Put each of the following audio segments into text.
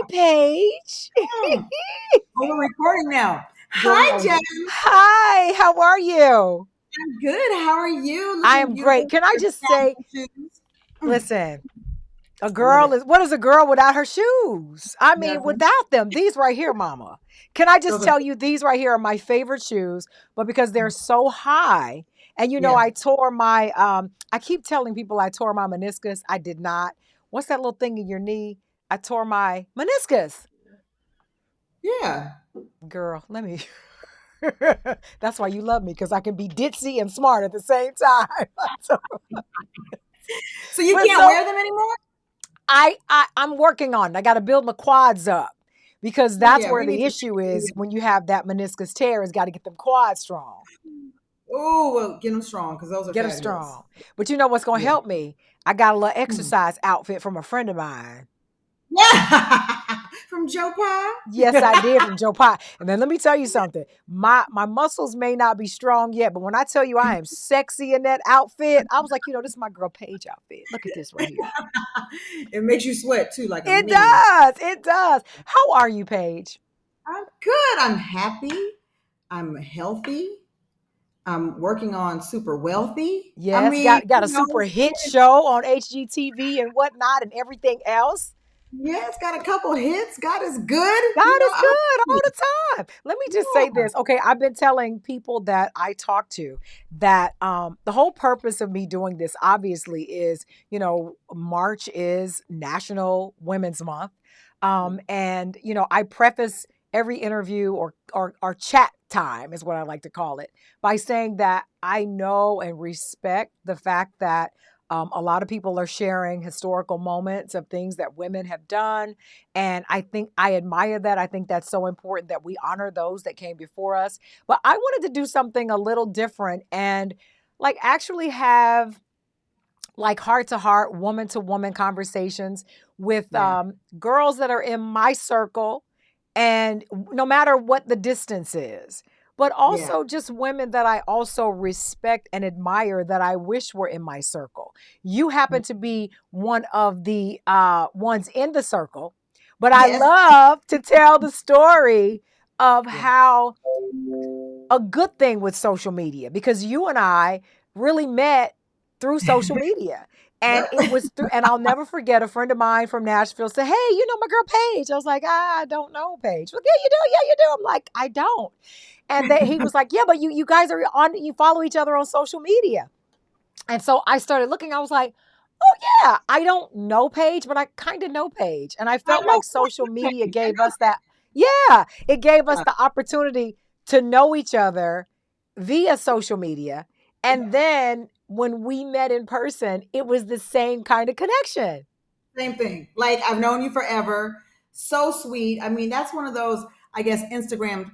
Paige. Oh, we're recording now. Girl, we Hi, are. Jen. Hi, how are you? I'm good. How are you? I Looking am beautiful great. in Can I your just say, fabulous shoes. Mm, listen, a I love girl it. is, what is a girl without her shoes? I mean, Nothing. without them, these right here, mama. Can I just Those are, tell you, these right here are my favorite shoes, but because they're so high, and yeah. I tore my, I keep telling people I tore my meniscus. I did not. What's that little thing in your knee? I tore my meniscus. Yeah. Girl, let me. That's why you love me because I can be ditzy and smart at the same time. so, So you but can't so wear them anymore? I'm working on it. I got to build my quads up because Oh, that's yeah. where We need the to issue is when you have that meniscus tear. Is got to get them quads strong, Oh, well, get them strong because those are get them fabulous. strong. But you know what's going to Yeah. help me? I got a little Mm. exercise outfit from a friend of mine. Yeah. From Joe Yes, I Pye. did from Joe Pye. And then let me tell you something. My muscles may not be strong yet, but when I tell you I am sexy in that outfit, I was like, this is my girl Paige outfit. Look at this right here. It makes you sweat too, like a It mini. does. It does. How are you, Paige? I'm good. I'm happy. I'm healthy. I'm working on super wealthy. I Yes, mean, got a super hit show on HGTV and whatnot and everything else. yeah, it's got a couple hits. God is good. God is I'm good all the time. Let me just say yeah, this. Okay, I've been telling people that I talk to that the whole purpose of me doing this obviously is, March is National Women's Month. And I preface every interview or chat time is what I like to call it by saying that I know and respect the fact that a lot of people are sharing historical moments of things that women have done, and I think I admire that. I think that's so important that we honor those that came before us. But I wanted to do something a little different and like actually have like heart to heart, woman to woman conversations with yeah, girls that are in my circle, and no matter what the distance is, but yeah. also just women that I also respect and admire that I wish were in my circle. You happen to be one of the ones in the circle, but I Yes, love to tell the story of yeah. how a good thing with social media because you and I really met through social media. And Yep. it was through, and I'll never forget a friend of mine from Nashville said, "Hey, you know my girl Paige." I was like, I don't know Paige. Well, yeah, you do. Yeah, you do. I'm like, I don't. And that he was like, yeah, but you guys are on, you follow each other on social media. And so I started looking, I was like, oh yeah, I don't know Paige, but I kind of know Paige. And I I felt know. like social media gave us that, yeah, it gave us Uh, the opportunity to know each other via social media. And yeah. then when we met in person, it was the same kind of connection. Same thing. Like I've known you forever. So sweet. I mean, that's one of those, I guess, Instagram,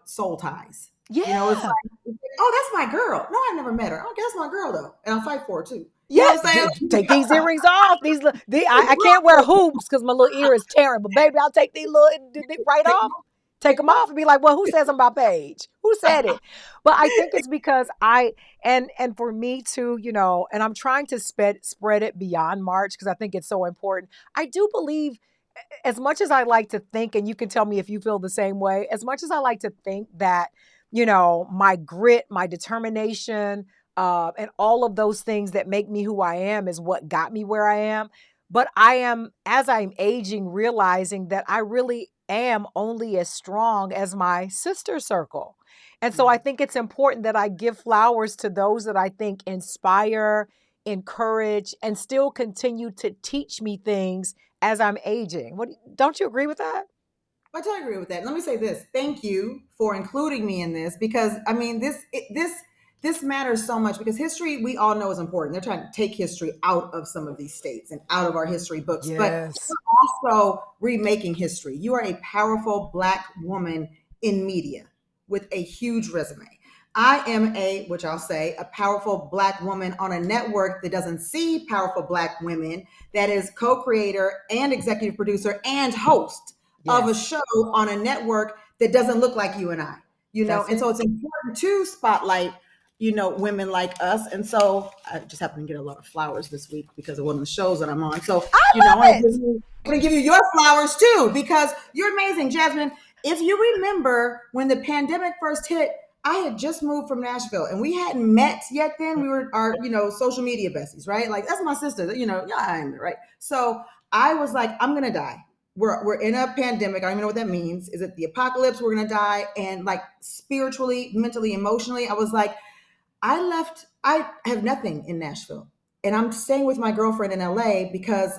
soul ties. It's Yeah. like, oh, that's my girl. No, I never met her. Okay, that's my girl though, and I'll fight for her too. You know Yeah, what I'm saying? take these earrings off. I can't wear hoops because my little ear is tearing. But baby, I'll take these right Take off. them off. Take Take them them off. off and be like, well, who says I'm about Paige? Who said it? But I think it's because and for me too, and I'm trying to spread it beyond March because I think it's so important. I do believe, as much as I like to think, and you can tell me if you feel the same way, as much as I like to think that, my grit, my determination, and all of those things that make me who I am is what got me where I am. But I am, as I'm aging, realizing that I really am only as strong as my sister circle. And so Yeah. I think it's important that I give flowers to those that I think inspire, encourage, and still continue to teach me things as I'm aging. Don't you agree with that? I totally agree with that. Let me say this: thank you for including me in this because I mean this matters so much because history we all know is important. They're trying to take history out of some of these states and out of our history books, but Yes. you're also remaking history. You are a powerful Black woman in media with a huge resume. I am which I'll say, a powerful Black woman on a network that doesn't see powerful Black women, that is co creator and executive producer and host of a Yes. show on a network that doesn't look like you and I, That's and so it. it's important to spotlight, women like us. And so I just happened to get a lot of flowers this week because of one of the shows that I'm on. So, I I want to love it. give you your flowers too, because you're amazing, Jasmine. If you remember when the pandemic first hit, I had just moved from Nashville and we hadn't met yet then. We were our, social media besties, right? Like that's my sister, yeah, I am, right? So I was like, I'm gonna die. We're in a pandemic. I don't even know what that means. Is it the apocalypse? We're gonna die. And like spiritually, mentally, emotionally, I was like, I have nothing in Nashville. And I'm staying with my girlfriend in LA because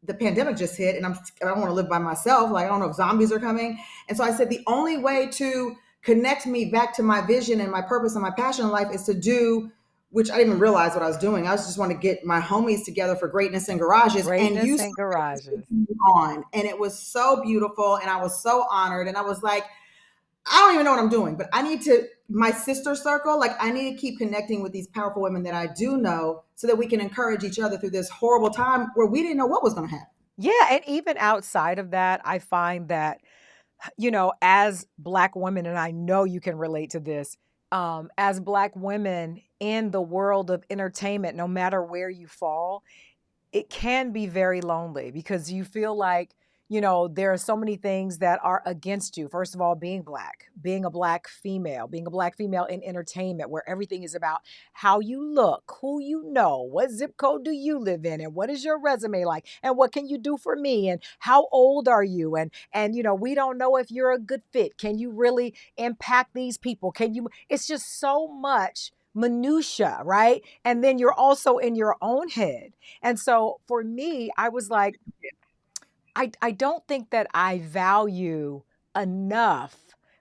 the pandemic just hit and I don't want to live by myself. Like, I don't know if zombies are coming. And so I said, the only way to connect me back to my vision and my purpose and my passion in life is to do, which I didn't even realize what I was doing. I was just want to get my homies together for greatness in garages, and you Greatness in started garages. on. And it was so beautiful. And I was so honored. And I was like, I don't even know what I'm doing, but I need to, my sister circle, like I need to keep connecting with these powerful women that I do know so that we can encourage each other through this horrible time where we didn't know what was going to happen. Yeah, and even outside of that, I find that, as Black women, and I know you can relate to this, as Black women in the world of entertainment, no matter where you fall, it can be very lonely because you feel like, there are so many things that are against you. First of all, being Black, being a Black female in entertainment, where everything is about how you look, who you know, what zip code do you live in, and what is your resume like, and what can you do for me, and how old are you, and we don't know if you're a good fit. Can you really impact these people? Can you? It's just so much minutia, right? And then you're also in your own head. And so for me, I was like, I don't think that I value enough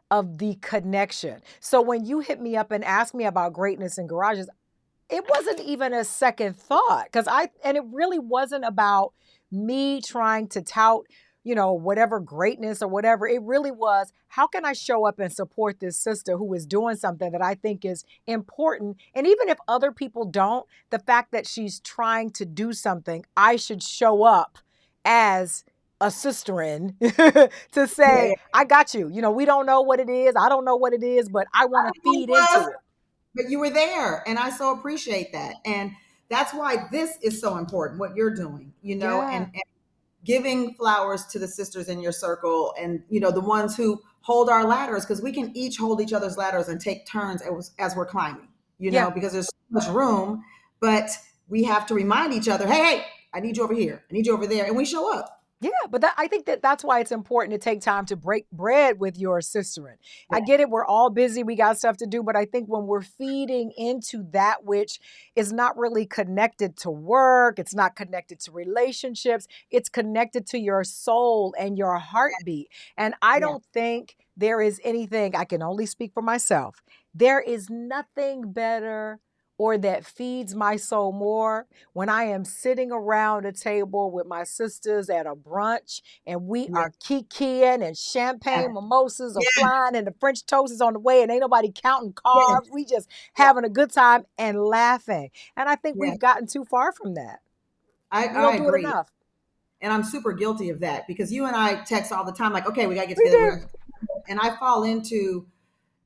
of the connection. So when you hit me up and asked me about greatness in garages, it wasn't even a second thought because and it really wasn't about me trying to tout, whatever greatness or whatever. It really was, how can I show up and support this sister who is doing something that I think is important? And even if other people don't, the fact that she's trying to do something, I should show up as a sisterin to Yeah, say, yeah. I got you. We don't know what it is. I don't know what it is, but I want to feed Was, into it. but you were there, and I so appreciate that. And that's why this is so important, what you're doing, Yeah. and giving flowers to the sisters in your circle, and the ones who hold our ladders, because we can each hold each other's ladders and take turns as we're climbing, Yeah. because there's so much room, but we have to remind each other, hey, I need you over here, I need you over there, and we show up. Yeah, but I think that that's why it's important to take time to break bread with your sisterin. Yeah, I get it. We're all busy. We got stuff to do. But I think when we're feeding into that which is not really connected to work, it's not connected to relationships, it's connected to your soul and your heartbeat. And I yeah, don't think there is anything, I can only speak for myself. There is nothing better or that feeds my soul more when I am sitting around a table with my sisters at a brunch and we yeah, are kikiing and yeah, champagne mimosas are yeah, flying and the French toast is on the way and ain't nobody counting yeah, carbs. We just yeah, having a good time and laughing. And I think yeah. we've gotten too far from that. We I don't do it agree. enough. And I'm super guilty of that because you and I text all the time, like, okay, we got to get We together. do. And I fall into,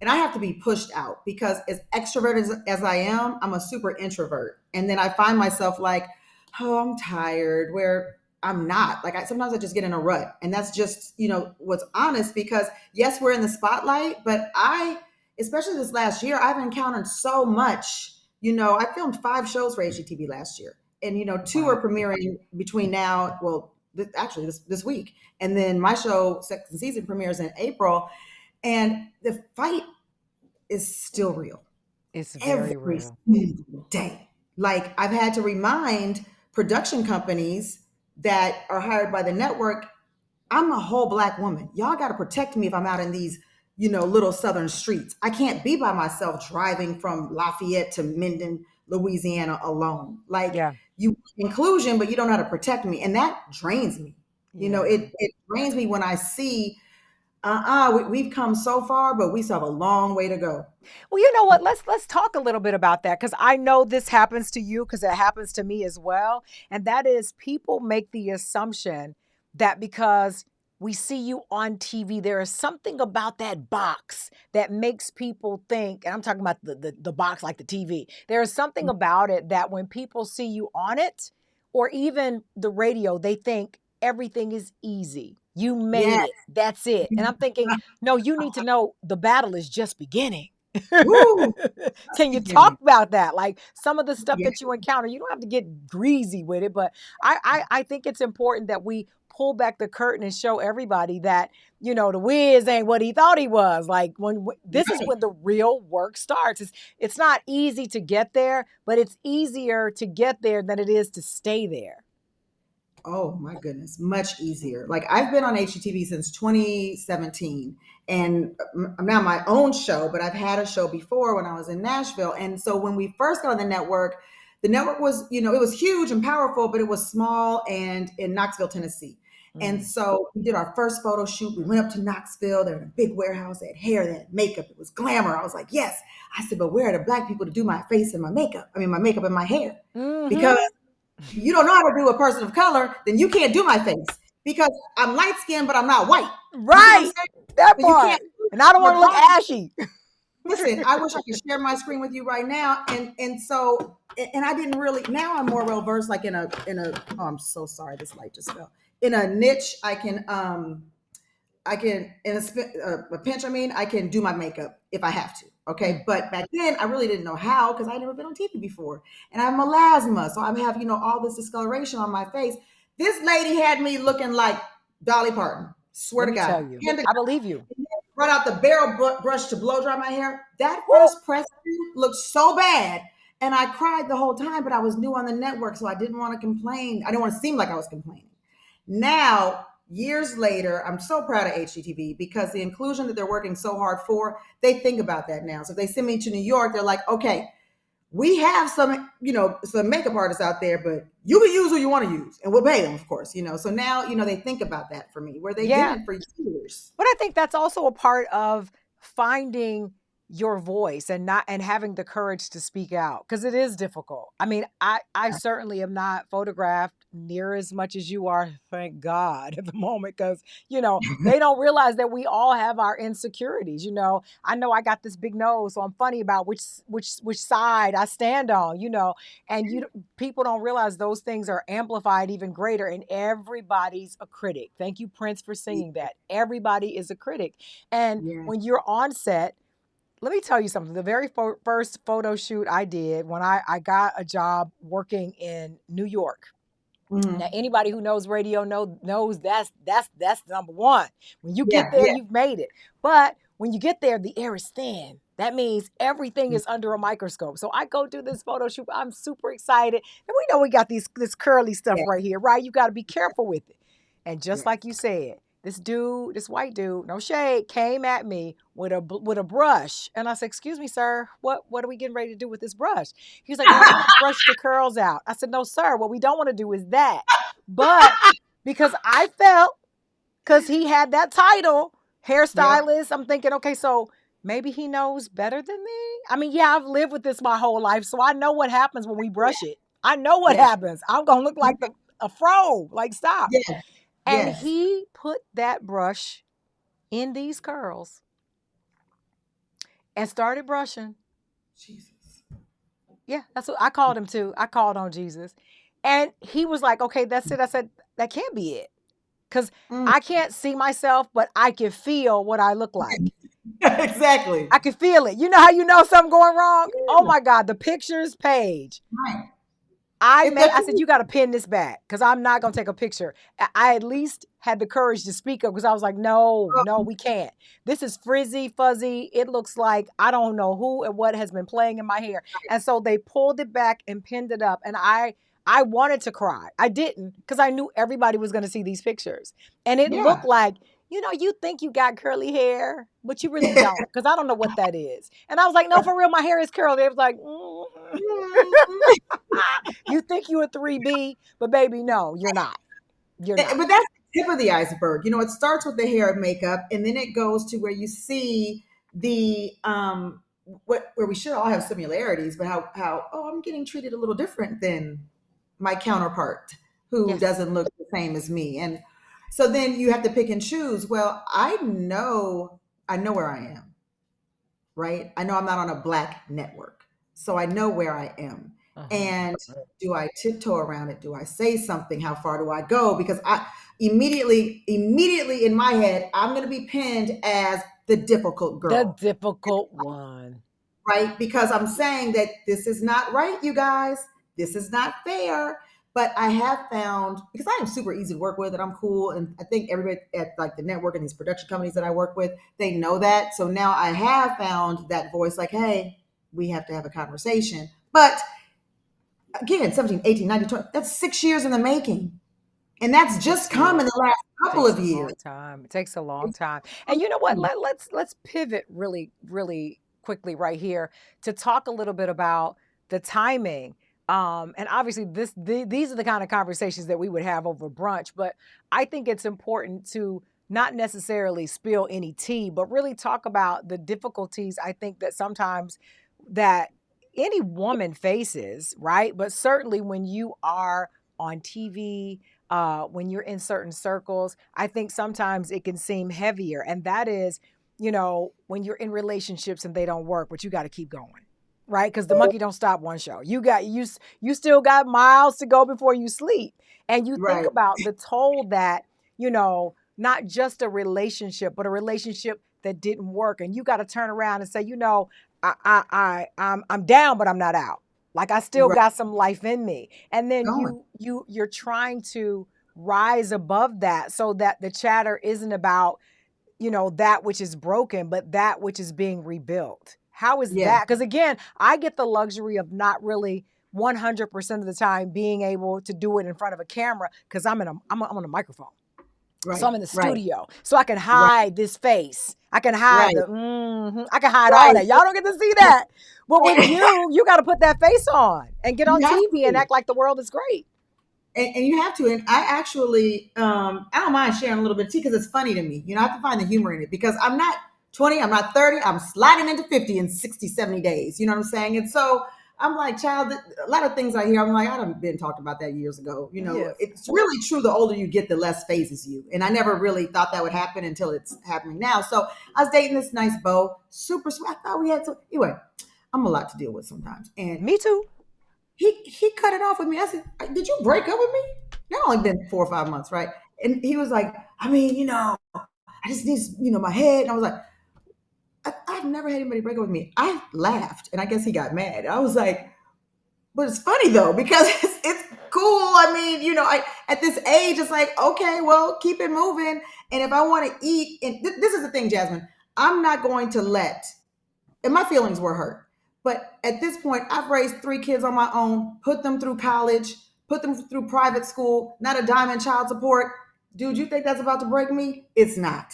and I have to be pushed out because as extroverted as I am, I'm a super introvert. And then I find myself like, oh, I'm tired, where I'm not. Like, sometimes I just get in a rut. And that's just, what's honest, because yes, we're in the spotlight, but especially this last year, I've encountered so much. I filmed 5 shows for HGTV last year. And, 2 Wow. are premiering between now, well, actually this week. And then my show, second season, premieres in April. And the fight is still real It's very every real. single day. Like, I've had to remind production companies that are hired by the network, I'm a whole Black woman. Y'all got to protect me if I'm out in these, little southern streets. I can't be by myself driving from Lafayette to Minden, Louisiana alone. Like, Yeah. you inclusion, but you don't know how to protect me. And that drains me. Yeah. It drains me when I see, we've come so far, but we still have a long way to go. Well, you know what? Let's talk a little bit about that because I know this happens to you because it happens to me as well. And that is people make the assumption that because we see you on TV, there is something about that box that makes people think, and I'm talking about the box like the TV. There is something about it that when people see you on it, or even the radio, they think everything is easy. You made Yes. it. That's it. And I'm thinking, no, you need to know the battle is just beginning. Woo! Just Can you talk beginning. about that? Like some of the stuff Yeah. that you encounter, you don't have to get greasy with it, but I think it's important that we pull back the curtain and show everybody that, the Wiz ain't what he thought he was. Like this is Right. when the real work starts. It's not easy to get there, but it's easier to get there than it is to stay there. Oh my goodness, much easier. Like I've been on HGTV since 2017, and I'm now my own show, but I've had a show before when I was in Nashville. And so when we first got on the network was, it was huge and powerful, but it was small and in Knoxville, Tennessee. And Mm. so we did our first photo shoot. We went up to Knoxville. They're in a big warehouse. They had hair, they had makeup. It was glamour. I was like, yes. I said, but where are the black people to do my face and my makeup? I mean, my makeup and my hair. Because Mm-hmm. you don't know how to do a person of color, then you can't do my face because I'm light skinned, but I'm not white. You see what I'm Right. saying? That So you part. can't. And I don't want to look Regardless, ashy. listen, I wish I could share my screen with you right now, and so and I didn't really. Now I'm more well versed, like in a. Oh, I'm so sorry, this light just fell. In a niche, I can in a pinch. I mean, I can do my makeup if I have to. Okay, Mm. but back then I really didn't know how because I'd never been on TV before, and I have melasma, so I have all this discoloration on my face. This lady had me looking like Dolly Parton. Swear Let to me tell God, you. hand to I God. believe you. Brought out the barrel brush to blow dry my hair. That Woo. first press looked so bad, and I cried the whole time. But I was new on the network, so I didn't want to complain. I didn't want to seem like I was complaining. Now, years later, I'm so proud of HGTV because the inclusion that they're working so hard for, they think about that now. So if they send me to New York, they're like, okay, we have some makeup artists out there, but you can use who you want to use and we'll pay them, of course. So now, they think about that for me where they Yeah. didn't for years. But I think that's also a part of finding your voice and not and having the courage to speak out because it is difficult. I mean, I certainly am not photographed near as much as you are, thank God, at the moment because, they don't realize that we all have our insecurities, I know I got this big nose, so I'm funny about which side I stand on, and people don't realize those things are amplified even greater, and everybody's a critic. Thank you, Prince, for singing that. Everybody is a critic. And Yeah. when you're on set, let me tell you something. The very first photo shoot I did when I got a job working in New York. Now, Mhm. anybody who knows radio knows that's number one. When you get Yeah. there, Yeah. you've made it. But when you get there, the air is thin. That means everything is under a microscope. So I go do this photo shoot. I'm super excited. And we know we got this curly stuff Yeah. right here, right? You got to be careful with it. And just Yeah. like you said, this white dude, no shade, came at me with a brush. And I said, "Excuse me, sir, what are we getting ready to do with this brush?" He was like, "Well, we're gonna brush the curls out." I said, "No, sir, what we don't want to do is that." But because I felt, because he had that title, Yep. hairstylist, I'm thinking, okay, so maybe he knows better than me. I mean, yeah, I've lived with this my whole life, so I know what happens when we brush it. I know what Yeah. happens. I'm gonna look like a fro. Like, stop. Yes. And Yes. he put that brush in these curls and started brushing. Jesus. Yeah, that's what I called him too. I called on Jesus. And he was like, okay, that's it. I said, that can't be it. Because Mm. I can't see myself, but I can feel what I look like. Exactly. I can feel it. You know how you know something going wrong? Oh my God, the pictures page. Right. If I they're said, you got to pin this back because I'm not going to take a picture. I at least had the courage to speak up because I was like, no, no, we can't. This is frizzy, fuzzy. It looks like I don't know who and what has been playing in my hair. And so they pulled it back and pinned it up. And I wanted to cry. I didn't because I knew everybody was going to see these pictures. And it looked yeah. like, you think you got curly hair, but you really don't because I don't know what that is. And I was like, no, for real, my hair is curly. They was like, you think you a 3B, but baby, no, you're not. You're not. But that's the tip of the iceberg. It starts with the hair and makeup, and then it goes to where you see the where we should all have similarities, but how I'm getting treated a little different than my counterpart who Yes. doesn't look the same as me. And So then you have to pick and choose. Well, I know where I am, right? I know I'm not on a black network. So I know where I am. Uh-huh. And do I tiptoe around it? Do I say something? How far do I go? Because I immediately in my head, I'm going to be pinned as the difficult The girl, difficult one. right? Because I'm saying that this is not right, you guys. This is not fair. But I have found, because I am super easy to work with and I'm cool. And I think everybody at like the network and these production companies that I work with, they know that. So now I have found that voice like, hey, we have to have a conversation. But again, 17, 18, 19, 20, that's 6 years in the making. And that's just Six come in years. the last couple Takes of a years. long time. It takes a long time. And you know what? Let's pivot really quickly right here to talk a little bit about the timing. And obviously these are the kind of conversations that we would have over brunch, but I think it's important to not necessarily spill any tea, but really talk about the difficulties I think that sometimes that any woman faces, right? But certainly when you are on TV, when you're in certain circles, I think sometimes it can seem heavier. And that is, when you're in relationships and they don't work, but you got to keep going. Right? Because the monkey don't stop one show. You still got miles to go before you sleep. And you think Right. about the toll that, not just a relationship, but a relationship that didn't work. And you got to turn around and say, I'm down, but I'm not out. Like I still Right. got some life in me. And then Going. you're trying to rise above that so that the chatter isn't about, that which is broken, but that which is being rebuilt. How is Yeah. that? Because again, I get the luxury of not really 100% of the time being able to do it in front of a camera because I'm on a microphone. So Right. I'm in the Right. studio. So I can Right. hide this face. I can hide Right. I can hide all Right. that. Y'all don't get to see that. But with you got to put that face on and get on You have TV and to. act like the world is great. And you have to. And I actually, I don't mind sharing a little bit of tea because it's funny to me. I have to find the humor in it because I'm not 20, I'm not 30, I'm sliding into 50 in 60, 70 days. You know what I'm saying? And so I'm like, child, a lot of things I hear, I'm like, I've been talking about that years ago. Yes. It's really true. The older you get, the less phases you. And I never really thought that would happen until it's happening now. So I was dating this nice beau, super sweet. I thought we had anyway, I'm a lot to deal with sometimes. And Me too. he cut it off with me. I said, "Did you break up with me?" That only been 4 or 5 months, right? And he was like, "I mean, I just need, my head." And I was like, I've never had anybody break up with me." I laughed, and I guess he got mad. I was like, "But it's funny though because it's cool." I mean, I at this age, it's like, okay, well, keep it moving. And if I want to eat, and this is the thing, Jasmine, I'm not going to let and my feelings were hurt. But at this point, I've raised 3 kids on my own, put them through college, put them through private school, not a dime in child support. Dude, you think that's about to break me? It's not.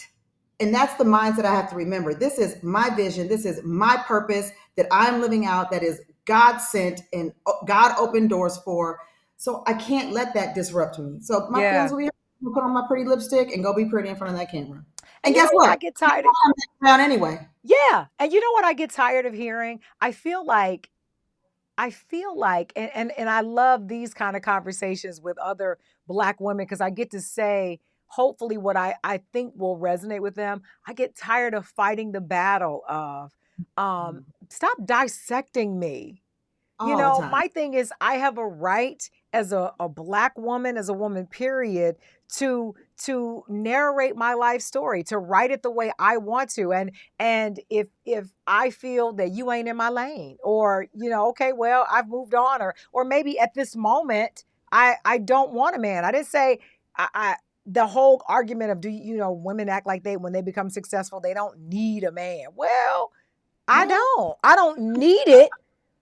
And that's the mindset I have to remember. This is my vision. This is my purpose that I'm living out, that is God sent and God opened doors for. So I can't let that disrupt me. So my feelings Yeah. will be hurt. I'll put on my pretty lipstick and go be pretty in front of that camera. And And you guess know what I what? get tired of? I'm around anyway. Yeah. And you know what I get tired of hearing? I feel like and I love these kind of conversations with other black women because I get to say hopefully what I think will resonate with them. I get tired of fighting the battle of stop dissecting me. All the time. My thing is I have a right as a black woman, as a woman, period, to narrate my life story, to write it the way I want to. And if I feel that you ain't in my lane, or, okay, well, I've moved on, or maybe at this moment, I don't want a man. I didn't say I the whole argument of women act like when they become successful, they don't need a man. Well, I No, don't. I don't need it,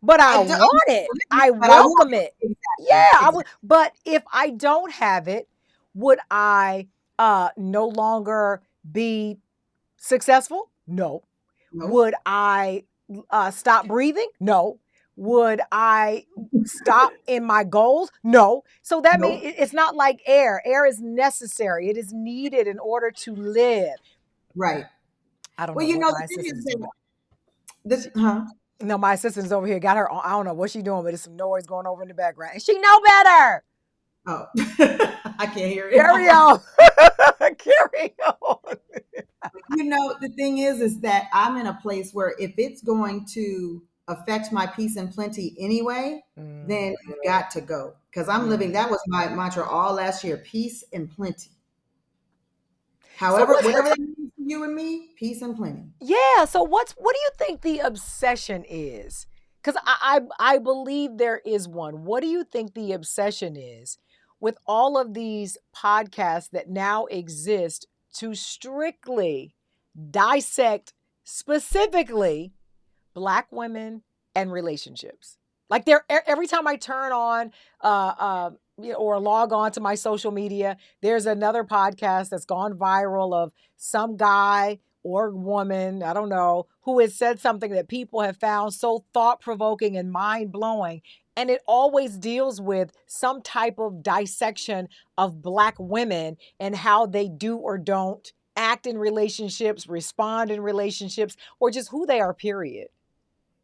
but I I don't, want it. I but I want welcome it. it. Yeah, Exactly. I Exactly. would. But if I don't have it, would I no longer be successful? No. Nope. Would I stop breathing? No. Would I stop in my goals? No. So that means Nope. it's not like air. Air is necessary. It is needed in order to live. Right. I don't Well, know what the my thing assistant is is doing. that huh? No, my assistant's over here got her. I don't know what she's doing, but there's some noise going over in the background, and she know better. Oh, I can't hear it. Carry on. Carry on. The thing is that I'm in a place where if it's going to affect my peace and plenty anyway, then Mm, you've got to go. Because I'm living, yeah. that was my mantra all last year, peace and plenty. So However, whatever that means to you and me, peace and plenty. yeah, so what do you think the obsession is? Because I believe there is one. What do you think the obsession is with all of these podcasts that now exist to strictly dissect specifically Black women and relationships? Like every time I turn on or log on to my social media, there's another podcast that's gone viral of some guy or woman, I don't know, who has said something that people have found so thought provoking and mind blowing. And it always deals with some type of dissection of Black women and how they do or don't act in relationships, respond in relationships, or just who they are, period.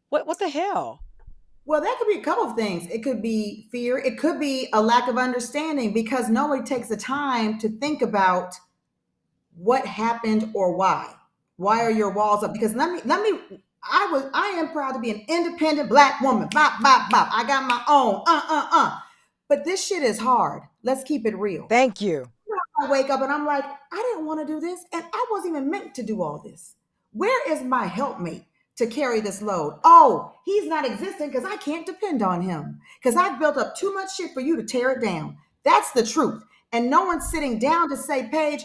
What the hell? Well, that could be a couple of things. It could be fear. It could be a lack of understanding because nobody takes the time to think about what happened or why. Why are your walls up? Because I am proud to be an independent Black woman. Bop, bop, bop. I got my own. But this shit is hard. Let's keep it real. Thank you. I wake up and I'm like, I didn't want to do this, and I wasn't even meant to do all this. Where is my helpmate to carry this load? Oh, he's not existing because I can't depend on him. Because I've built up too much shit for you to tear it down. That's the truth. And no one's sitting down to say, Paige,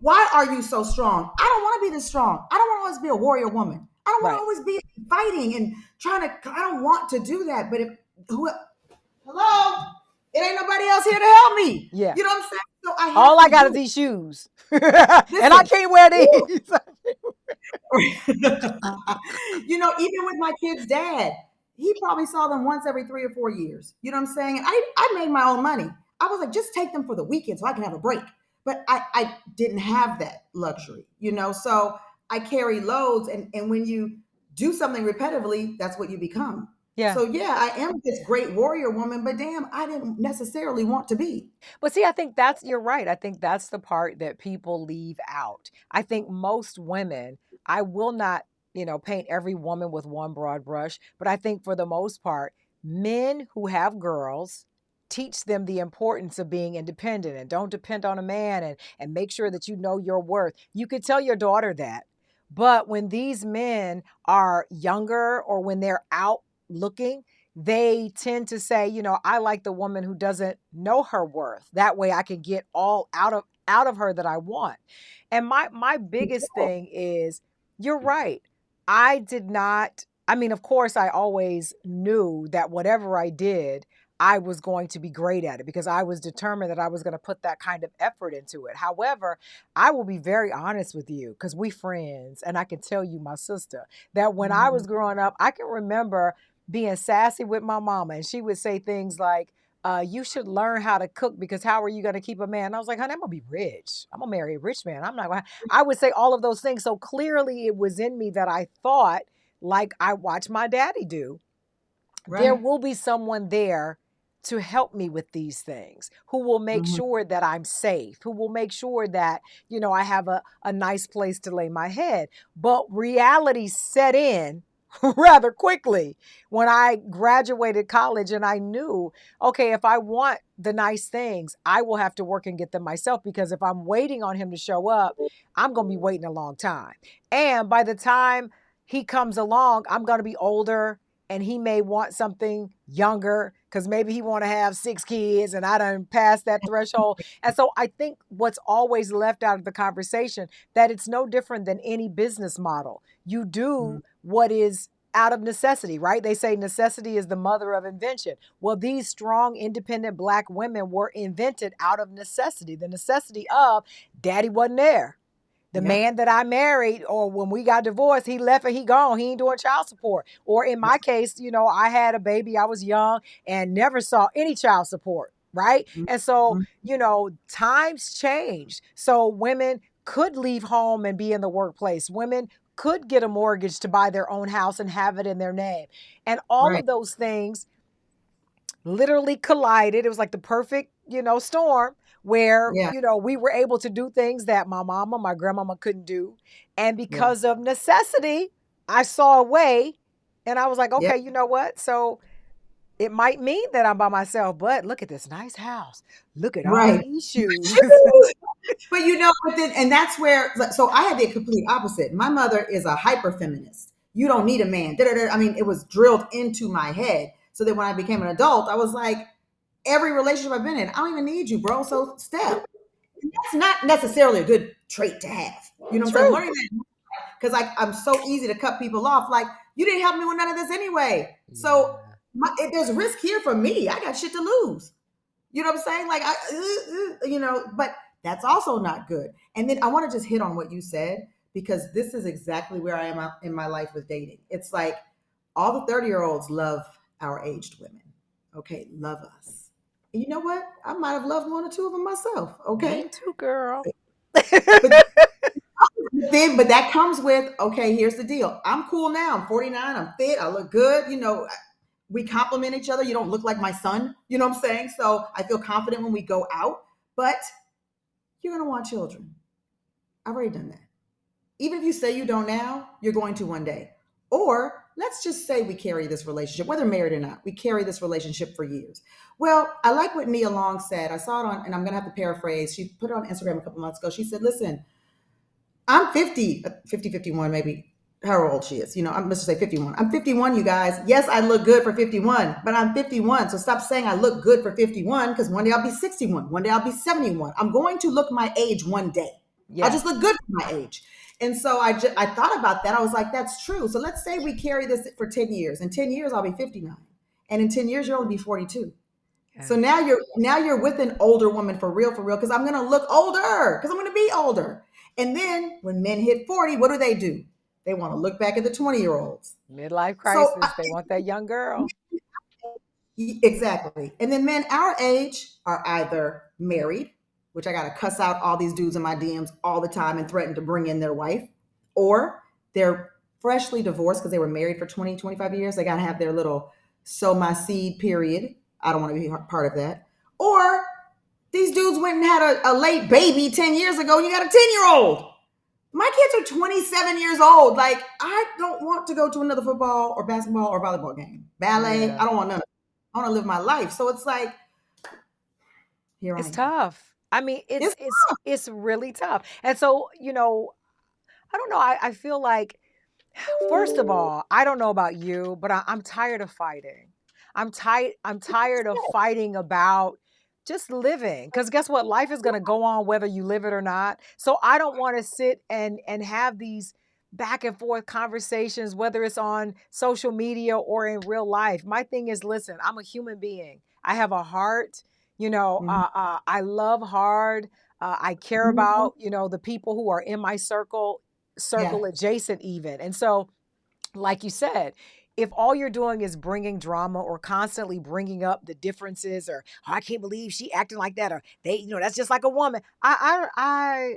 why are you so strong? I don't want to be this strong. I don't want to always be a warrior woman. I don't want to Right. always be fighting and trying to, I don't want to do that. But if who hello, it ain't nobody else here to help me. Yeah. You know what I'm saying? So I All have I to got is do these shoes. And I listen. can't wear Woo. these. Even with my kid's dad, he probably saw them once every 3 or 4 years. You know what I'm saying? I made my own money. I was like, just take them for the weekend so I can have a break. But I didn't have that luxury. So I carry loads, and when you do something repetitively, that's what you become. Yeah. So yeah, I am this great warrior woman, but damn, I didn't necessarily want to be. But see, you're right. I think that's the part that people leave out. I think most women, I will not, paint every woman with one broad brush, but I think for the most part, men who have girls teach them the importance of being independent and don't depend on a man and make sure that you know your worth. You could tell your daughter that. But when these men are younger or when they're out looking, they tend to say, I like the woman who doesn't know her worth. That way I can get all out of her that I want. And my biggest thing is, you're right. I did not, I mean, of course I always knew that whatever I did, I was going to be great at it because I was determined that I was going to put that kind of effort into it. However, I will be very honest with you because we friends, and I can tell you, my sister, that when I Mhm. was growing up, I can remember being sassy with my mama, and she would say things like, you should learn how to cook because how are you going to keep a man? And I was like, honey, I'm going to be rich. I'm going to marry a rich man. I'm not going to. I would say all of those things. So clearly it was in me that I thought, like I watched my daddy do, there Right. will be someone there to help me with these things, who will make Mhm. sure that I'm safe, who will make sure that, I have a nice place to lay my head. But reality set in rather quickly when I graduated college and I knew, okay, if I want the nice things, I will have to work and get them myself because if I'm waiting on him to show up, I'm going to be waiting a long time. And by the time he comes along, I'm going to be older and he may want something younger because maybe he want to have 6 kids and I done passed that threshold. And so I think what's always left out of the conversation that it's no different than any business model. You do Mhm. what is out of necessity, right? They say necessity is the mother of invention. Well, these strong, independent Black women were invented out of necessity, the necessity of daddy wasn't there. The Yep. man that I married, or when we got divorced, he left and he gone. He ain't doing child support. Or in my case, I had a baby, I was young and never saw any child support. Right. And so, Mhm. times changed. So women could leave home and be in the workplace. Women could get a mortgage to buy their own house and have it in their name. And all Right. of those things literally collided. It was like the perfect storm where, Yeah. we were able to do things that my mama, my grandmama couldn't do. And Yeah. because of necessity, I saw a way and I was like, Yeah. okay, you know what? So it might mean that I'm by myself, but look at this nice house. Look at all Right. these shoes. Shoes. But but then, and that's where, so I had the complete opposite. My mother is a hyper feminist. You don't need a man. Da-da-da. I mean, it was drilled into my head. So that when I became an adult, I was like, every relationship I've been in, I don't even need you, bro. So step. And that's not necessarily a good trait to have. You know what I'm saying? True. Learning that because I'm so easy to cut people off. Like, you didn't help me with none of this anyway. So Yeah. there's risk here for me. I got shit to lose. You know what I'm saying? Like, but that's also not good. And then I want to just hit on what you said, because this is exactly where I am in my life with dating. It's like all the 30-year-olds love our aged women. Okay, love us. And you know what? I might have loved one or two of them myself. Me Okay. too, girl. But but that comes with, okay, here's the deal. I'm cool now. I'm 49. I'm fit. I look good. We compliment each other. You don't look like my son. You know what I'm saying? So I feel confident when we go out, but you're going to want children. I've already done that. Even if you say you don't now, you're going to one day. Or let's just say we carry this relationship, whether married or not, we carry this relationship for years. Well, I like what Nia Long said. I saw it on, and I'm going to have to paraphrase. She put it on Instagram a couple months ago. She said, listen, I'm 50, 50, 51, maybe however old she is. Let's just say 51. I'm 51, you guys. Yes, I look good for 51, but I'm 51. So stop saying I look good for 51, because one day I'll be 61. One day I'll be 71. I'm going to look my age one day. I'll just Yes. look good for my age. And so I thought about that. I was like, that's true. So let's say we carry this for 10 years. In 10 years, I'll be 59. And in 10 years, you'll only be 42. So Yes. now you're with an older woman for real, because I'm gonna look older, because I'm gonna be older. And then when men hit 40, what do? They want to look back at the 20-year-olds. Midlife So crisis. They want that young girl. exactly. And then men our age are either married, which I gotta cuss out all these dudes in my DMs all the time and threaten to bring in their wife, or they're freshly divorced because they were married for 20, 25 years. They gotta have their little sow my seed period. I don't want to be part of that. Or these dudes went and had a late baby 10 years ago, and you got a 10-year-old. My kids are 27 years old. Like, I don't want to go to another football or basketball or volleyball game. Ballet, Yeah. I don't want none of it. I want to live my life. So it's like, here I It's am. tough. I mean, it's It's it's it's really tough. And so, I don't know. I feel like, first of all, I don't know about you, but I'm tired of fighting. I'm tired of fighting about just living. Because guess what? Life is going to go on whether you live it or not. So I don't want to sit and have these back and forth conversations, whether it's on social media or in real life. My thing is, listen, I'm a human being. I have a heart. Mhm. I love hard. I care Mhm. about the people who are in my Yeah. circle adjacent even. And so, like you said, if all you're doing is bringing drama or constantly bringing up the differences, or "Oh, I can't believe she acting like that," or they, that's just like a woman. I'm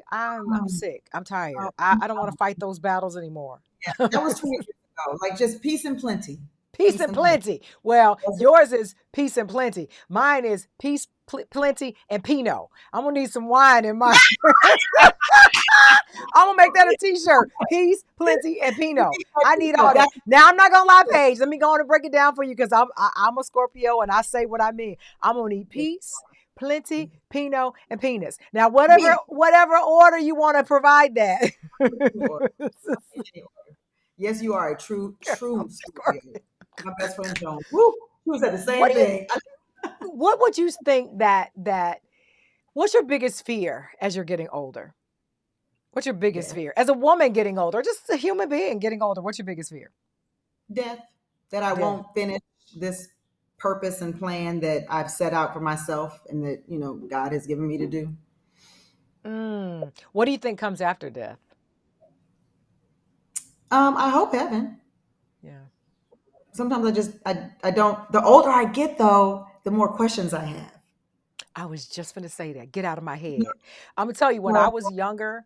Um, sick. I'm tired. I don't want um, to fight those battles anymore. yeah. That was 20 years ago. Like, just peace and plenty. Peace Peace and and plenty. plenty. Well, That's it. yours is peace and plenty. Mine is peace, plenty, and Pinot. I'm gonna need some wine in my. I'm gonna make that a t-shirt. Peace, plenty, and Pinot. I need No, all that. Now I'm not gonna lie, Paige. Let me go on and break it down for you, because I'm a Scorpio and I say what I mean. I'm gonna need peace, plenty, Pinot, and penis. Now, whatever me. whatever order you want to provide that. Yes, you are a true, I'm true Scorpio. Scorpio. My best friend Joan. Woo! She was at the What same do you? thing. What would you think that? What's your biggest fear as you're getting older? What's your biggest Death. fear as a woman getting older? Just a human being getting older. What's your biggest fear? Death. That I Death. won't finish this purpose and plan that I've set out for myself and that, God has given me to do. What do you think comes after death? I hope heaven. Yeah. Sometimes I don't. The older I get, though, the more questions I have. I was just gonna say that. Get out of my head. I'm gonna tell you, when I Well, was younger,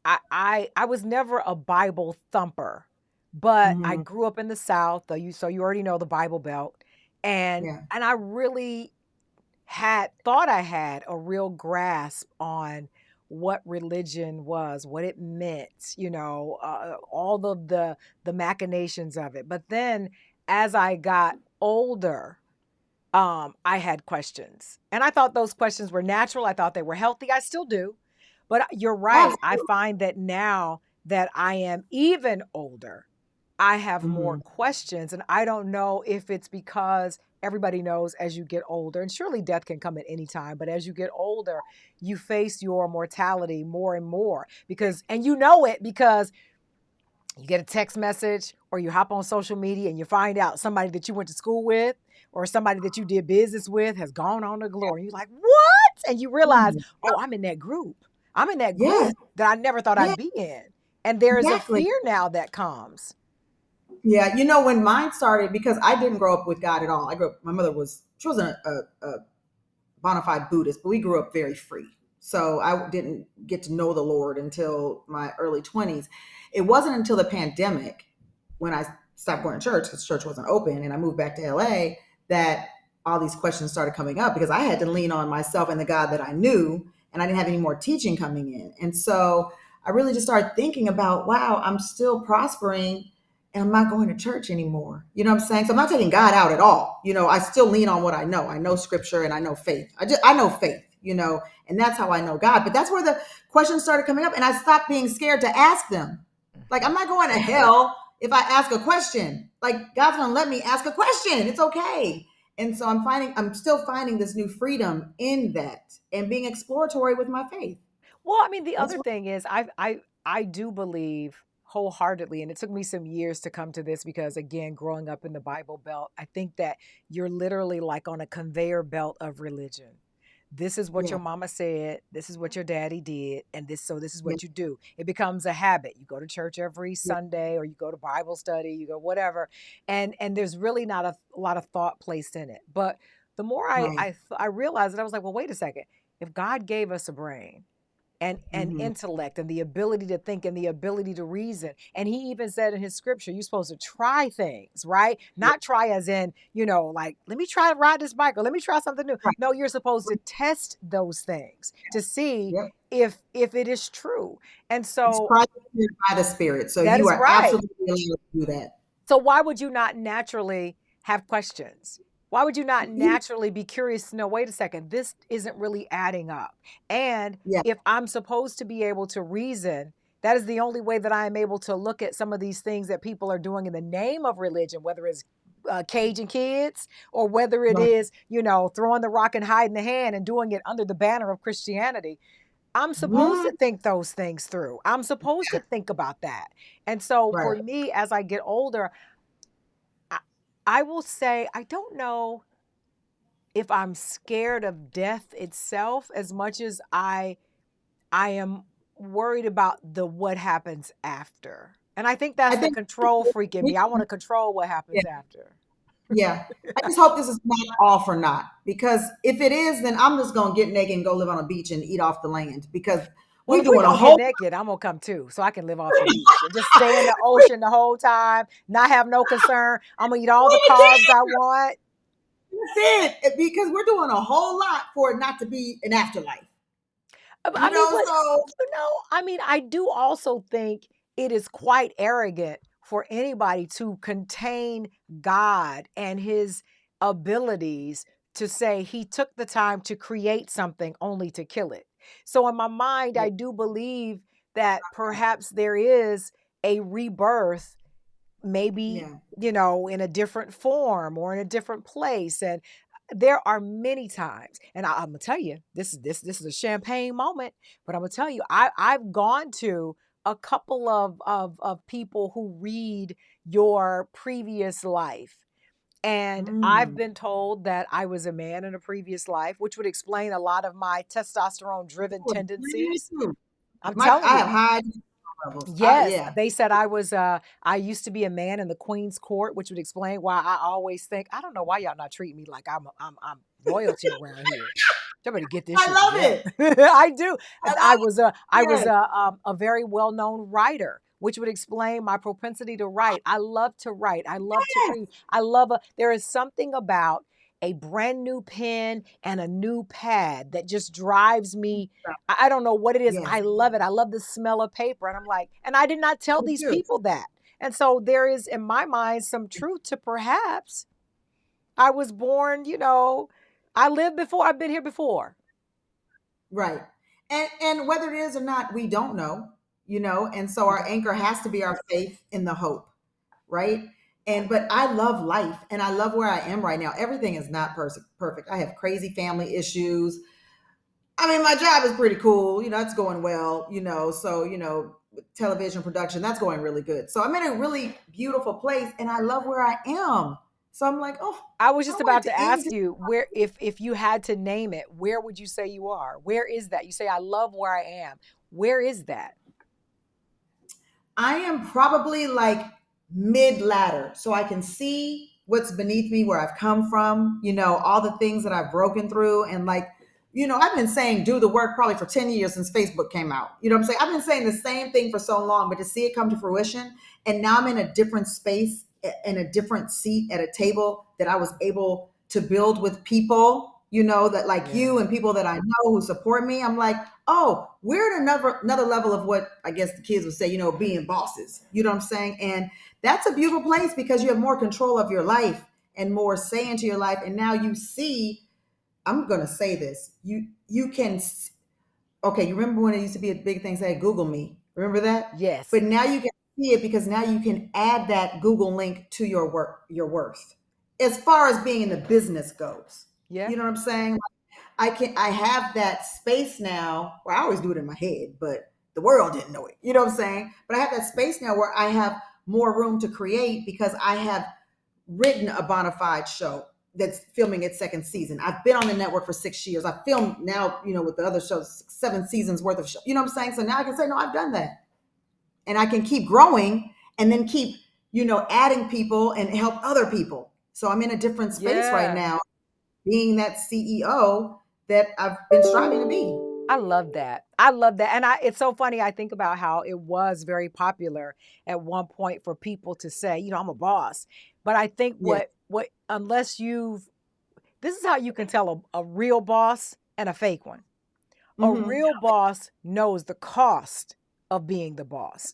I was never a Bible thumper, but I mhm, grew up in the South. So you already know the Bible Belt, and yeah. I really had thought I had a real grasp on what religion was, what it meant, all of the machinations of it. But then as I got older, I had questions. And I thought those questions were natural. I thought they were healthy. I still do. But you're right. I Absolutely. find that now that I am even older, I have more Hmm. questions. And I don't know if it's because everybody knows as you get older, and surely death can come at any time, but as you get older, you face your mortality more and more and you know it because you get a text message or you hop on social media and you find out somebody that you went to school with or somebody that you did business with has gone on to glory. You're like, what? And you realize, Mhm. oh, I'm in that group. I'm in that Yes. group that I never thought Yeah. I'd be in. And there is a Exactly. fear now that comes. Yeah. You know, when mine started, because I didn't grow up with God at all. I grew up. My mother was. She wasn't a bona fide Buddhist, but we grew up very free. So I didn't get to know the Lord until my early 20s. It wasn't until the pandemic when I stopped going to church because church wasn't open and I moved back to LA that all these questions started coming up because I had to lean on myself and the God that I knew, and I didn't have any more teaching coming in. And so I really just started thinking about, wow, I'm still prospering and I'm not going to church anymore. You know what I'm saying? So I'm not taking God out at all. You know, I still lean on what I know. I know scripture and I know faith. I know faith, and that's how I know God. But that's where the questions started coming up and I stopped being scared to ask them. Like I'm not going to hell if I ask a question. Like God's going to let me ask a question. It's okay. And so I'm still finding this new freedom in that and being exploratory with my faith. Well, I mean, the That's other what, thing is I do believe wholeheartedly, and it took me some years to come to this because again, growing up in the Bible Belt, I think that you're literally like on a conveyor belt of religion. This is what yeah, your mama said, this is what your daddy did, and this is yeah, what you do. It becomes a habit. You go to church every yeah, Sunday or you go to Bible study, you go whatever. And there's really not a lot of thought placed in it. But the more right. I realized it, I was like, well, wait a second. If God gave us a brain, and Hmm. intellect and the ability to think and the ability to reason. And he even said in his scripture, you're supposed to try things, right? Yeah, Not try as in, like, let me try to ride this bike or let me try something new. right. No, you're supposed to test those things to see Yep. if it is true. And It's so prosecuted by the Spirit. So that you is are right. absolutely allowed to do that. So why would you not naturally have questions? Why would you not naturally be curious to know, wait a second, this isn't really adding up? And Yeah. if I'm supposed to be able to reason, that is the only way that I am able to look at some of these things that people are doing in the name of religion, whether it's caging kids or whether it Right. is, throwing the rock and hiding the hand and doing it under the banner of Christianity. I'm supposed Mhm. to think those things through. I'm supposed to think about that. And so for Right. me, as I get older, I, I will say, I don't know if I'm scared of death itself as much as I am worried about the what happens after. And I think I that's the think, control freak in me. I want to control what yeah, happens after. yeah. I just hope this is not all for naught because if it is, then I'm just gonna get naked and go live on a beach and eat off the land because Well, we if we doing a gonna get whole naked, I'm gonna come too, so I can live off the beach and just stay in the ocean the whole time, not have no concern. I'm gonna eat all the carbs I want. that's it because we're doing a whole lot for it not to be an afterlife. I mean, but So I mean, I do also think it is quite arrogant for anybody to contain God and his abilities to say he took the time to create something only to kill it. So in my mind, yeah, I do believe that perhaps there is a rebirth, maybe, yeah. in a different form or in a different place. And there are many times, and I'm gonna tell you, this is a champagne moment, but I'm gonna tell you, I've gone to a couple of people who read your previous life. And I've Mm. been told that I was a man in a previous life, which would explain a lot of my testosterone driven tendencies. I'm telling I have you. high levels. Yes, Yeah. they said I used to be a man in the Queen's Court, which would explain why I always think, I don't know why y'all not treating me like I'm royalty around here. Y'all better get this I shit love together. it. I do. I I love was it. a very well-known writer, which would explain my propensity to write. I love to write. I love to Yes. read. There is something about a brand new pen and a new pad that just drives me. I don't know what it is. Yes, I love it. I love the smell of paper. And I'm like, and I did not tell me these too. people that. And so there is, in my mind, some truth to perhaps I was born, I lived before, I've been here before. Right. And whether it is or not, we don't know, and so We our don't. anchor has to be our faith in the hope, right? And but I love life and I love where I am right now. Everything is not perfect. I have crazy family issues. I mean, my job is pretty cool, it's going well, so television production, that's going really good. So I'm in a really beautiful place and I love where I am. So I'm like, oh, I was I just don't want about it to to end. ask you where, if you had to name it, where would you say you are? Where is that? You say I love where I am. Where is that? I am probably like mid ladder, so I can see what's beneath me, where I've come from, all the things that I've broken through. And like, I've been saying do the work probably for 10 years since Facebook came out. You know what I'm saying? I've been saying the same thing for so long, but to see it come to fruition, and now I'm in a different space, in a different seat at a table that I was able to build with people, that like you Yeah. and people that I know who support me. I'm like, oh, we're at another level of what I guess the kids would say, being bosses. You know what I'm saying? And that's a beautiful place because you have more control of your life and more say into your life. And now you see, I'm gonna say this. You can okay, you remember when it used to be a big thing, say Google me. Remember that? Yes. But now you can see it because now you can add that Google link to your work, your worth. As far as being in the business goes. Yeah. You know what I'm saying? I have that space now where I always do it in my head, but the world didn't know it. You know what I'm saying? But I have that space now where I have more room to create because I have written a bona fide show that's filming its second season. I've been on the network for 6 years. I filmed now, with the other shows, 7 seasons worth of show. You know what I'm saying? So now I can say, no, I've done that. And I can keep growing and then keep, adding people and help other people. So I'm in a different space right Yeah. now, being that CEO that I've been striving to be. I love that. I love that. And it's so funny. I think about how it was very popular at one point for people to say, I'm a boss. But I think Yeah. unless this is how you can tell a real boss and a fake one. A Hmm. real boss knows the cost of being the boss.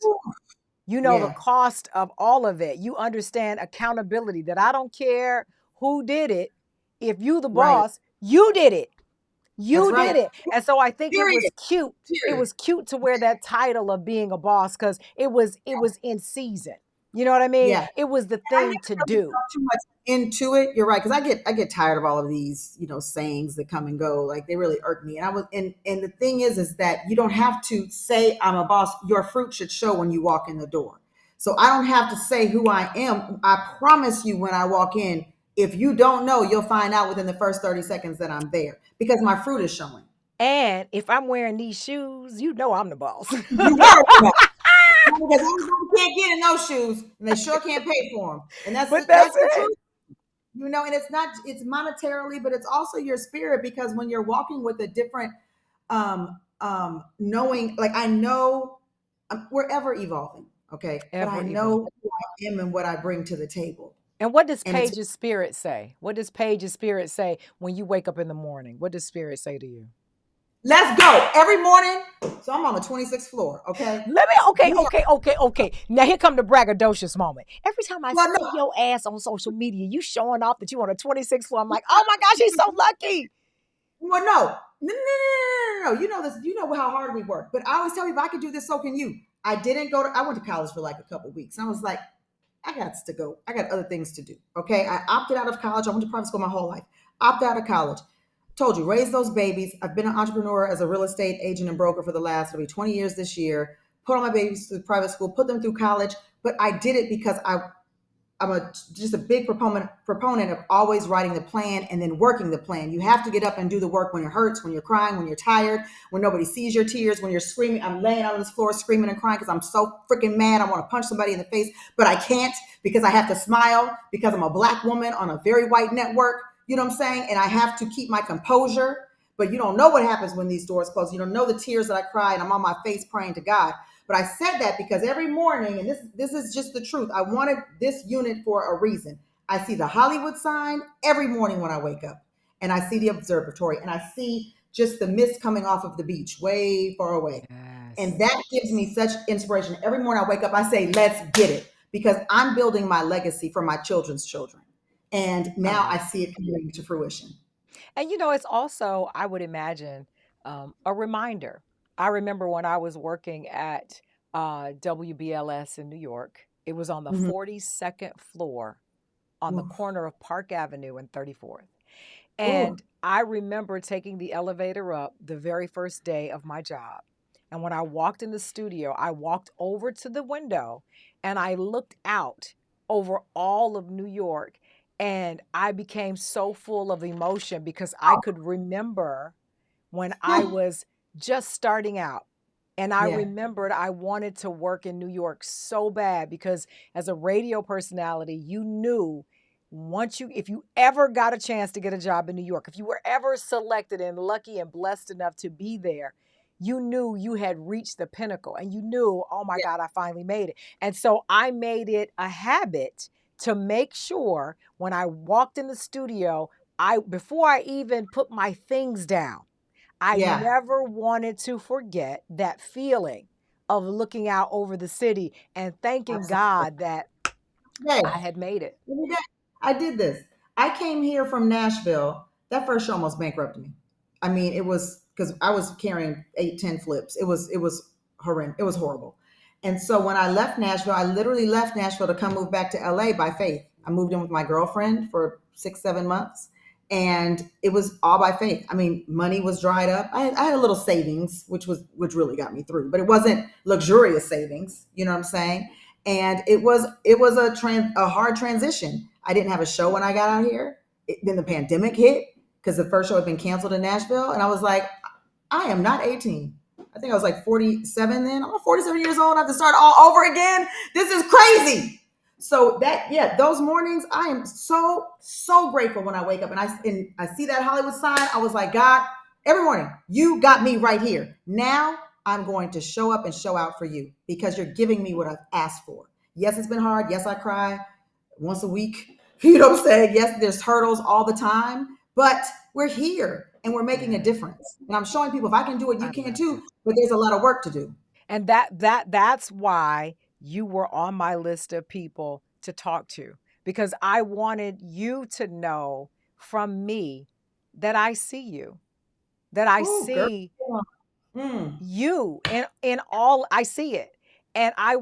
You know the Yeah. cost of all of it. You understand accountability, that I don't care who did it. If you the Right. boss, you did it. That's You did right. it. And so I think it was Period. cute. It Period. was cute to wear that title of being a boss because it was in season. You know what I mean? Yeah. It was the I thing to never really do. felt too much into it. You're right, because I get tired of all of these, sayings that come and go. Like they really irk me. And the thing is that you don't have to say I'm a boss. Your fruit should show when you walk in the door. So I don't have to say who I am. I promise you, when I walk in, if you don't know, you'll find out within the first 30 seconds that I'm there because my fruit is showing. And if I'm wearing these shoes, you know I'm the boss. You already know. Because everybody can't get in those shoes, and they sure can't pay for them. And that's But the, that's that's the it. truth. And it's monetarily, but it's also your spirit, because when you're walking with a different knowing, like I know, we're ever evolving, okay, but I Ever know evolve. who I am and what I bring to the table. And what does And it's Paige's spirit say? What does Paige's spirit say when you wake up in the morning? What does spirit say to you? let's go every morning. So I'm on the 26th floor, okay. Let me okay, We are, okay, okay, okay. Now here come the braggadocious moment. Every time I well, see no, your ass on social media, you showing off that you on a 26th floor. I'm like, oh my gosh, he's so lucky. well, no. You know this. You know how hard we work. But I always tell people, I could do this, so can you. I went to college for like a couple weeks. And I was like, I got to go. I got other things to do. Okay. I opted out of college. I went to private school my whole life. Opted out of college. Told you, raise those babies. I've been an entrepreneur as a real estate agent and broker for the last, it'll be 20 years this year. Put all my babies through private school, put them through college. But I did it because I'm just a big proponent of always writing the plan and then working the plan. You have to get up and do the work when it hurts, when you're crying, when you're tired, when nobody sees your tears, when you're screaming. I'm laying out on this floor screaming and crying because I'm so freaking mad. I want to punch somebody in the face, but I can't because I have to smile because I'm a black woman on a very white network. You know what I'm saying? And I have to keep my composure. But you don't know what happens when these doors close. You don't know the tears that I cry and I'm on my face praying to God. But I said that because every morning, and this is just the truth, I wanted this unit for a reason. I see the Hollywood sign every morning when I wake up, and I see the observatory, and I see just the mist coming off of the beach way far away. And Yes. that gives me such inspiration. Every morning I wake up, I say, let's get it, because I'm building my legacy for my children's children. And I now I love see it coming to fruition. And it's also, I would imagine, a reminder. I remember when I was working at WBLS in New York, it was on the Mhm. 42nd floor on the Oof. corner of Park Avenue and 34th. Ooh. And I remember taking the elevator up the very first day of my job. And when I walked in the studio, I walked over to the window and I looked out over all of New York. And I became so full of emotion because I could remember when I was just starting out. And I Yeah. remembered I wanted to work in New York so bad because as a radio personality, you knew if you ever got a chance to get a job in New York, if you were ever selected and lucky and blessed enough to be there, you knew you had reached the pinnacle and you knew, oh my Yeah. God, I finally made it. And so I made it a habit to make sure when I walked in the studio, before I even put my things down, I Yeah. never wanted to forget that feeling of looking out over the city and thanking Absolutely. God that Hey, I had made it. every day. I did this. I came here from Nashville. That first show almost bankrupted me. I mean, it was because I was carrying 8, 10 flips. It was horrendous. It was horrible. And so when I left Nashville, I literally left Nashville to come move back to LA by faith. I moved in with my girlfriend for 6, 7 months. And it was all by faith. I mean, money was dried up. I had a little savings, which really got me through, but it wasn't luxurious savings. You know what I'm saying? And it was a hard transition. I didn't have a show when I got out here. Then the pandemic hit because the first show had been canceled in Nashville, and I was like, I am not 18. I think I was like 47 then. I'm 47 years old. I have to start all over again. This is crazy. So that, yeah, those mornings, I am so grateful when I wake up and I see that Hollywood sign. I was like, God, every morning, you got me right here. Now I'm going to show up and show out for you because you're giving me what I've asked for. Yes, it's been hard. Yes, I cry once a week. You know what I'm saying? Yes, there's hurdles all the time, but we're here and we're making a Yes, difference. And I'm showing people if I can do it, you I can love too. that. But there's a lot of work to do. And that's why you were on my list of people to talk to because I wanted you to know from me that I see you, that I Oh, girl. see Mm, you in all I see it. And I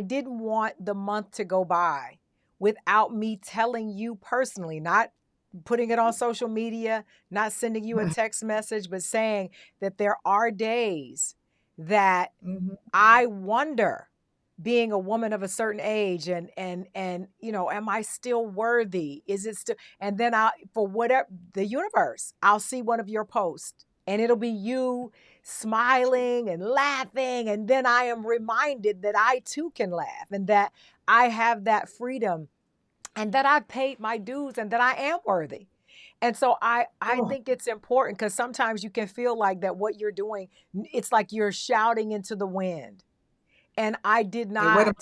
didn't want the month to go by without me telling you personally, not putting it on social media, not sending you a text message, but saying that there are days that mhm. I wonder, being a woman of a certain age, and am I still worthy? Is it still? And then I for whatever the universe, I'll see one of your posts and it'll be you smiling and laughing, and then I am reminded that I too can laugh and that I have that freedom and that I've paid my dues and that I am worthy. And so I Oh, think it's important because sometimes you can feel like that what you're doing, it's like you're shouting into the wind. And I did hey, wait a not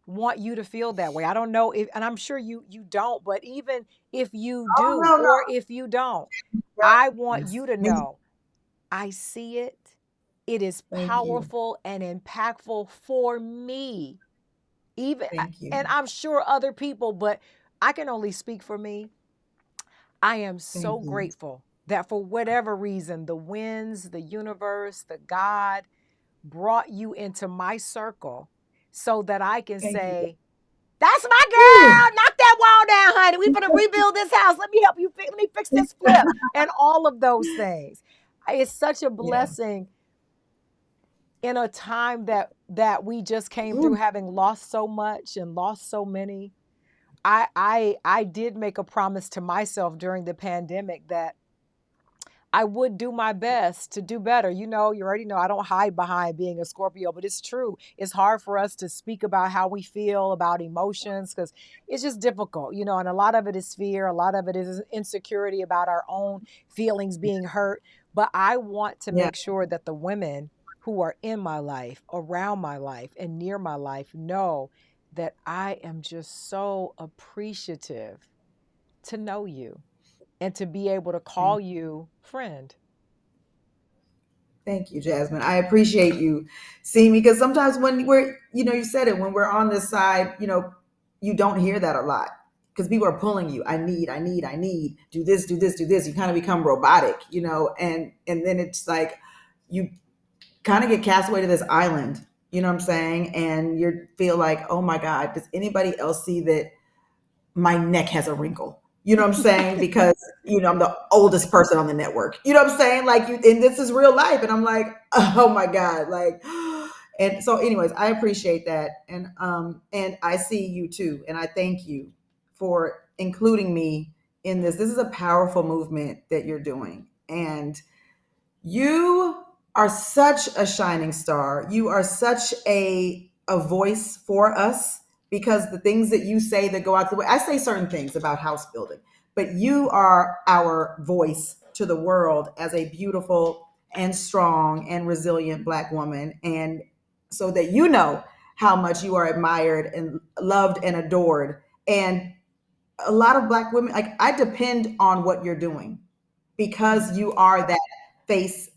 want you to feel that way. I don't know if, and I'm sure you don't, but even if you Oh, do no, no. or if you don't, Yeah. I want Yes. you to know I see it. It is Thank you. powerful and impactful for me. Even Thank you. and I'm sure other people, but I can only speak for me. I am so Thank you. grateful that for whatever reason, the winds, the universe, the God brought you into my circle so that I can Thank you. say, that's my Whew. girl. Knock that wall down, honey. We finna rebuild this house. Let me help you. Let me fix this flip, and all of those things. It's such a Yeah. blessing in a time that we just came through, Ooh, having lost so much and lost so many. I did make a promise to myself during the pandemic that I would do my best to do better. You already know I don't hide behind being a Scorpio, but it's true. It's hard for us to speak about how we feel about emotions because it's just difficult, and a lot of it is fear, a lot of it is insecurity about our own feelings being hurt. But I want to yeah. make sure that the women who are in my life, around my life, and near my life know that I am just so appreciative to know you and to be able to call you friend. Thank you, Jasmine. I appreciate you seeing me, because sometimes when we're, you said it, when we're on this side, you don't hear that a lot because people are pulling you. I need, do this, do this, do this. You kind of become robotic, and then it's like you kind of get cast away to this island, you know what I'm saying? And you feel like, oh my God, does anybody else see that my neck has a wrinkle? You know what I'm saying? Because I'm the oldest person on the network. You know what I'm saying? Like and this is real life. And I'm like, oh my God. Like, and so anyways, I appreciate that. And I see you too. And I thank you for including me in this. This is a powerful movement that you're doing. And you are such a shining star. You are such a voice for us, because the things that you say that go out the way, I say certain things about house building, but you are our voice to the world as a beautiful and strong and resilient Black woman. And so that how much you are admired and loved and adored. And a lot of Black women, like, I depend on what you're doing, because you are that face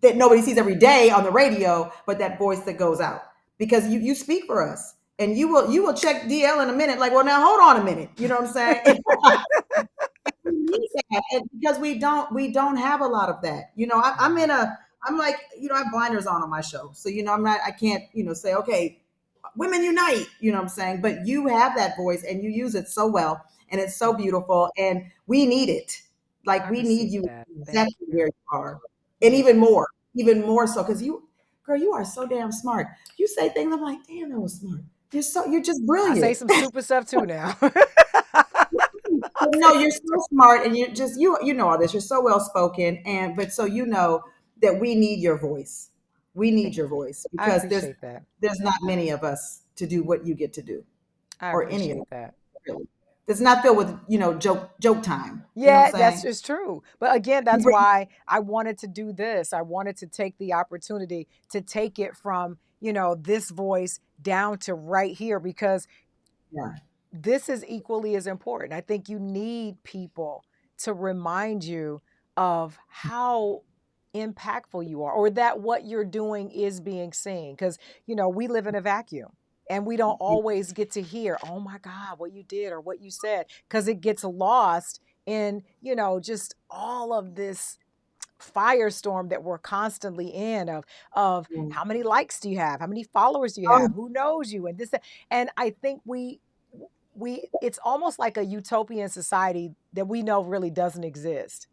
that nobody sees every day on the radio, but that voice that goes out, because you speak for us, and you will check DL in a minute. Like, well, now hold on a minute. You know what I'm saying? We need that, and because we don't have a lot of that. I'm like, I have blinders on my show, so I can't say, okay, women unite. You know what I'm saying? But you have that voice, and you use it so well, and it's so beautiful, and we need it. I Like, we need received you that. Thank exactly you. where you are, and Thank you. even more so, because girl, you are so damn smart. You say things, I'm like, damn, that was smart. You're just I say brilliant. some stupid stuff too now. I'll No, say you're some so smart, and you know all this. You're so well spoken, and but so that we need your voice. We need thank your you. voice, I because appreciate that. there's not many of us to do what you get to do, I or any of us appreciate that. really. It's not filled with joke time. You know what Yeah, I'm that's saying? just true. But again, You that's bring, why I wanted to do this. I wanted to take the opportunity to take it from, this voice down to right here because yeah, this is equally as important. I think you need people to remind you of how impactful you are or that what you're doing is being seen. Because, we live in a vacuum and we don't always get to hear, oh my God, what you did or what you said, because it gets lost in, just all of this firestorm that we're constantly in of yeah. how many likes do you have, how many followers do you Oh, have, who knows you, and this and I think we it's almost like a utopian society that we know really doesn't exist.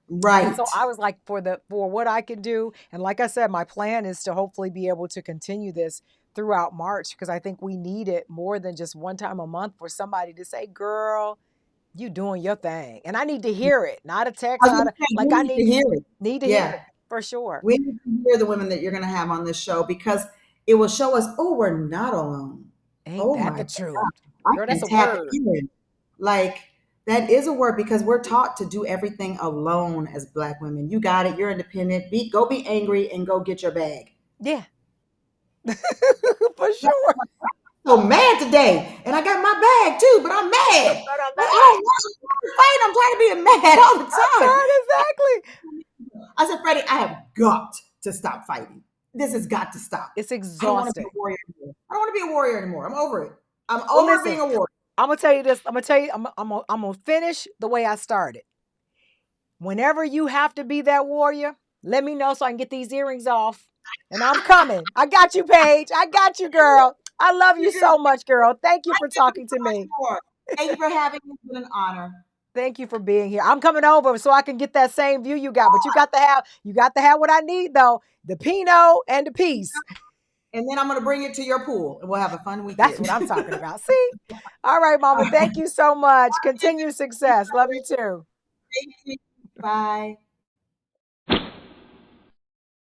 And so right. I was like, for what I can do, and like I said, my plan is to hopefully be able to continue this throughout March because I think we need it more than just one time a month for somebody to say, girl, you doing your thing. And I need to hear it, not a I text, was not gonna a say, like we I need to hear it. need to hear Yeah, it for sure. we need to hear the women that you're going to have on this show, because it will show us, oh, we're not alone. Ain't Oh that my the truth? God, I Girl, that's can a tap word. in. Like, that is a word, because we're taught to do everything alone as Black women. You got it. You're independent. Go be angry and go get your bag. Yeah. For sure. So mad today, and I got my bag too, but I'm mad. But I'm Like, mad. I don't want to fight. I'm tired of being mad all the I'm time. tired, exactly. I said, Freddie, I have got to stop fighting. This has got to stop. It's I don't want to be a exhausting. warrior anymore. I don't want to be a warrior anymore. I'm over it. I'm Well, over listen, being a warrior. I'm gonna tell you this. I'm gonna tell you. I'm gonna finish the way I started. Whenever you have to be that warrior, let me know so I can get these earrings off. And I'm coming. I got you, Paige. I got you, girl. I love you You're gonna so much, girl. Thank you fight for so talking to much me. more. Thank you for having me. It's been an honor. Thank you for being here. I'm coming over so I can get that same view you got. But you got to have what I need though. The Pinot and the peace. And then I'm going to bring it to your pool, and we'll have a fun That's weekend. what I'm talking about. See? All right, mama. Thank you so much. Continued success. Love you too. Thank you. Bye.